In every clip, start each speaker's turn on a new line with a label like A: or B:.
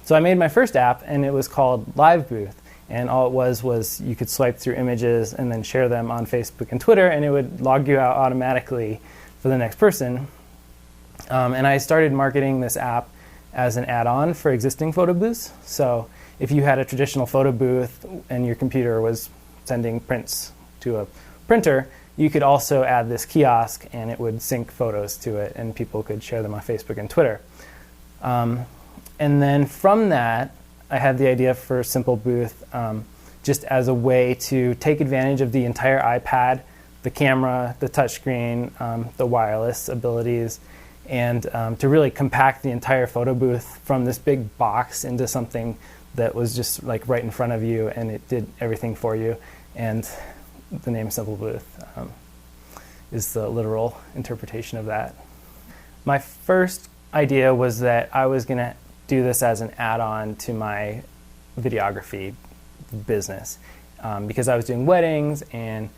A: So I made my first app, and it was called Live Booth. And all it was you could swipe through images and then share them on Facebook and Twitter, and it would log you out automatically for the next person. And I started marketing this app as an add-on for existing photo booths. So if you had a traditional photo booth and your computer was sending prints to a printer, you could also add this kiosk, and it would sync photos to it, and people could share them on Facebook and Twitter. And then from that, I had the idea for Simple Booth just as a way to take advantage of the entire iPad, the camera, the touchscreen, the wireless abilities, and to really compact the entire photo booth from this big box into something that was just like right in front of you, and it did everything for you. And the name Simple Booth is the literal interpretation of that. My first idea was that I was going to do this as an add-on to my videography business because I was doing weddings and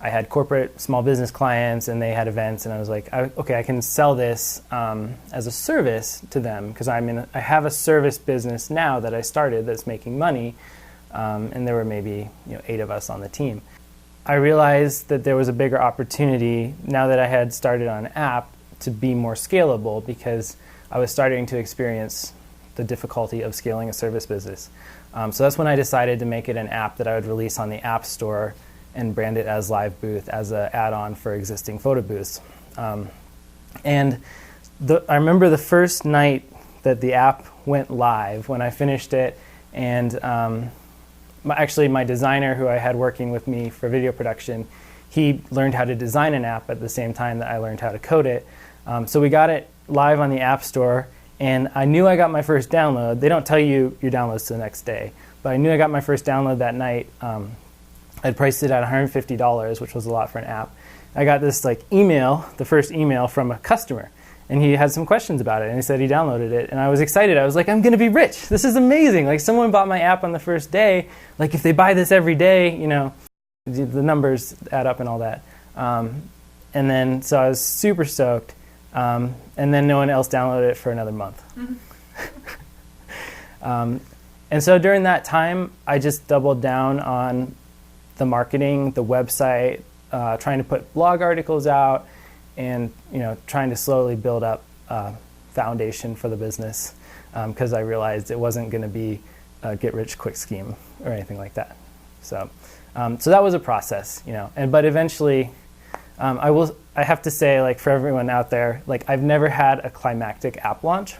A: I had corporate small business clients and they had events, and I was like, okay, I can sell this as a service to them because I have a service business now that I started that's making money, and there were maybe 8 of us on the team. I realized that there was a bigger opportunity now that I had started on an app to be more scalable because I was starting to experience the difficulty of scaling a service business. So that's when I decided to make it an app that I would release on the App Store and brand it as Live Booth as an add-on for existing photo booths. And I remember the first night that the app went live when I finished it, and actually my designer who I had working with me for video production, he learned how to design an app at the same time that I learned how to code it. So we got it live on the App Store, and I knew I got my first download. They don't tell you your downloads the next day, but I knew I got my first download that night. I'd priced it at $150, which was a lot for an app. I got this email, the first email from a customer, and he had some questions about it, and he said he downloaded it, and I was excited. I was like, I'm going to be rich. This is amazing. Someone bought my app on the first day. If they buy this every day, the numbers add up and all that. And then, so I was super stoked, and then no one else downloaded it for another month. And so during that time, I just doubled down on the marketing, the website, trying to put blog articles out, and trying to slowly build up a foundation for the business because I realized it wasn't going to be a get-rich-quick scheme or anything like that. So that was a process, but eventually, I have to say, for everyone out there, I've never had a climactic app launch.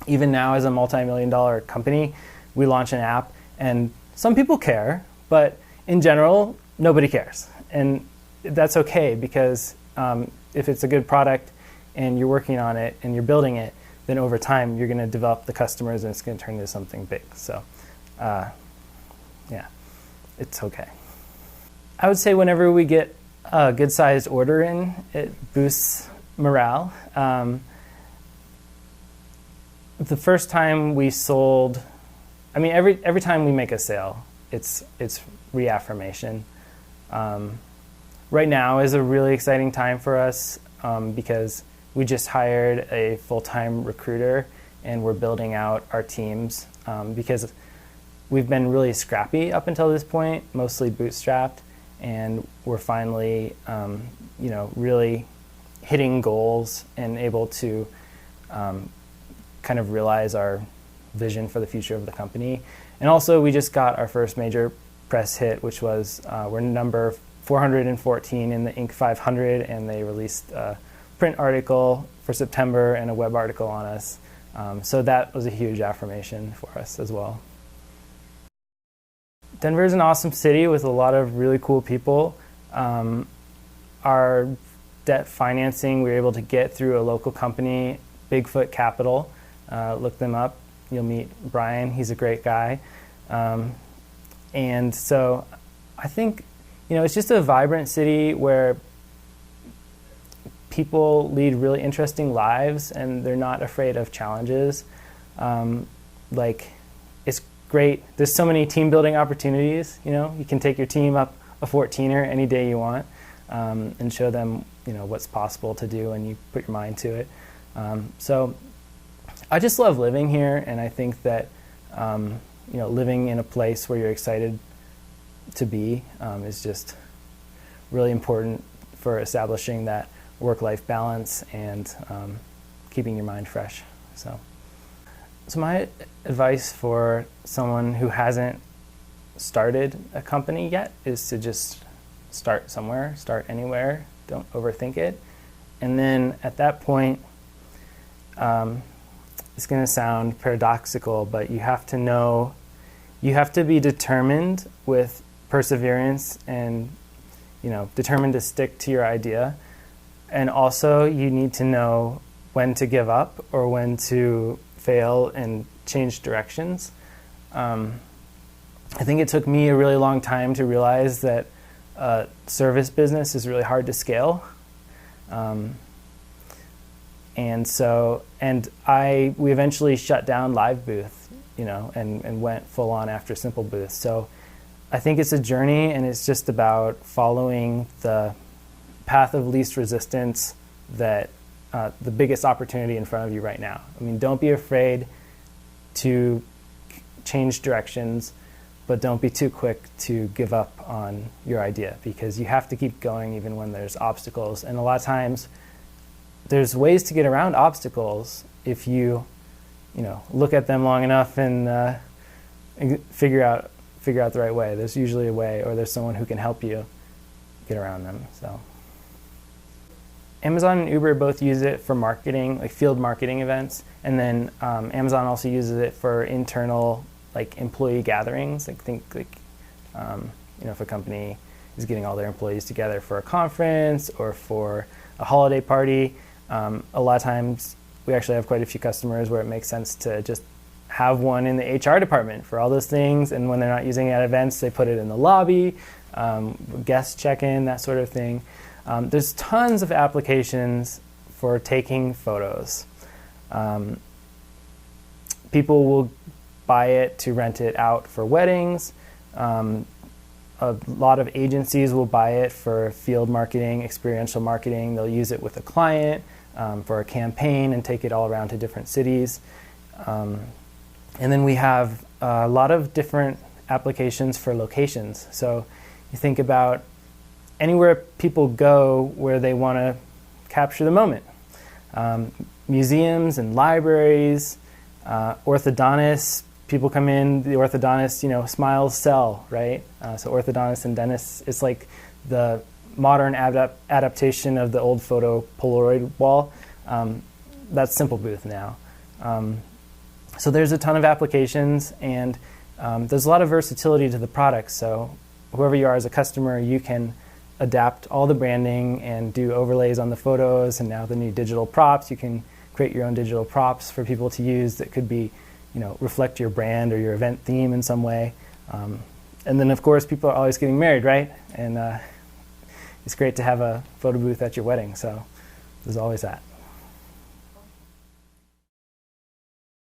A: Even now, as a multi-million-dollar company, we launch an app, and some people care, but in general, nobody cares. And that's okay because if it's a good product and you're working on it and you're building it, then over time you're going to develop the customers and it's going to turn into something big. So, yeah, it's okay. I would say whenever we get a good-sized order in, it boosts morale. The first time we sold, every time we make a sale, it's reaffirmation. Right now is a really exciting time for us because we just hired a full-time recruiter and we're building out our teams because we've been really scrappy up until this point, mostly bootstrapped, and we're finally really hitting goals and able to kind of realize our vision for the future of the company. And also we just got our first major press hit, which was we're number 414 in the Inc. 500, and they released a print article for September and a web article on us. So that was a huge affirmation for us as well. Denver is an awesome city with a lot of really cool people. Our debt financing we were able to get through a local company, Bigfoot Capital. Look them up. You'll meet Brian. He's a great guy. And so I think, it's just a vibrant city where people lead really interesting lives and they're not afraid of challenges. It's great. There's so many team building opportunities. You can take your team up a 14er any day you want and show them, what's possible to do, and you put your mind to it. So I just love living here, and I think that living in a place where you're excited to be is just really important for establishing that work-life balance and keeping your mind fresh. So my advice for someone who hasn't started a company yet is to just start somewhere, start anywhere, don't overthink it. And then at that point, it's going to sound paradoxical, but you have to be determined with perseverance and, determined to stick to your idea. And also you need to know when to give up or when to fail and change directions. I think it took me a really long time to realize that service business is really hard to scale. We eventually shut down Live Booth, and went full on after Simple Booth. So I think it's a journey, and it's just about following the path of least resistance that the biggest opportunity in front of you right now. I mean, don't be afraid to change directions, but don't be too quick to give up on your idea, because you have to keep going even when there's obstacles. And a lot of times there's ways to get around obstacles if you look at them long enough and figure out the right way. There's usually a way, or there's someone who can help you get around them. So Amazon and Uber both use it for marketing, like field marketing events, and then Amazon also uses it for internal employee gatherings. If a company is getting all their employees together for a conference or for a holiday party, a lot of times we actually have quite a few customers where it makes sense to just have one in the HR department for all those things, and when they're not using it at events, they put it in the lobby, guest check-in, that sort of thing. There's tons of applications for taking photos. People will buy it to rent it out for weddings. A lot of agencies will buy it for field marketing, experiential marketing. They'll use it with a client for a campaign and take it all around to different cities. And then we have a lot of different applications for locations. So you think about anywhere people go where they want to capture the moment. Museums and libraries, orthodontists. People come in, the orthodontist, smiles sell, right? So orthodontists and dentists, it's like the modern adaptation of the old photo Polaroid wall. That's Simple Booth now. So there's a ton of applications, and there's a lot of versatility to the product. So whoever you are as a customer, you can adapt all the branding and do overlays on the photos, and now the new digital props. You can create your own digital props for people to use that could be reflect your brand or your event theme in some way. And then, of course, people are always getting married, right? And it's great to have a photo booth at your wedding, so there's always that.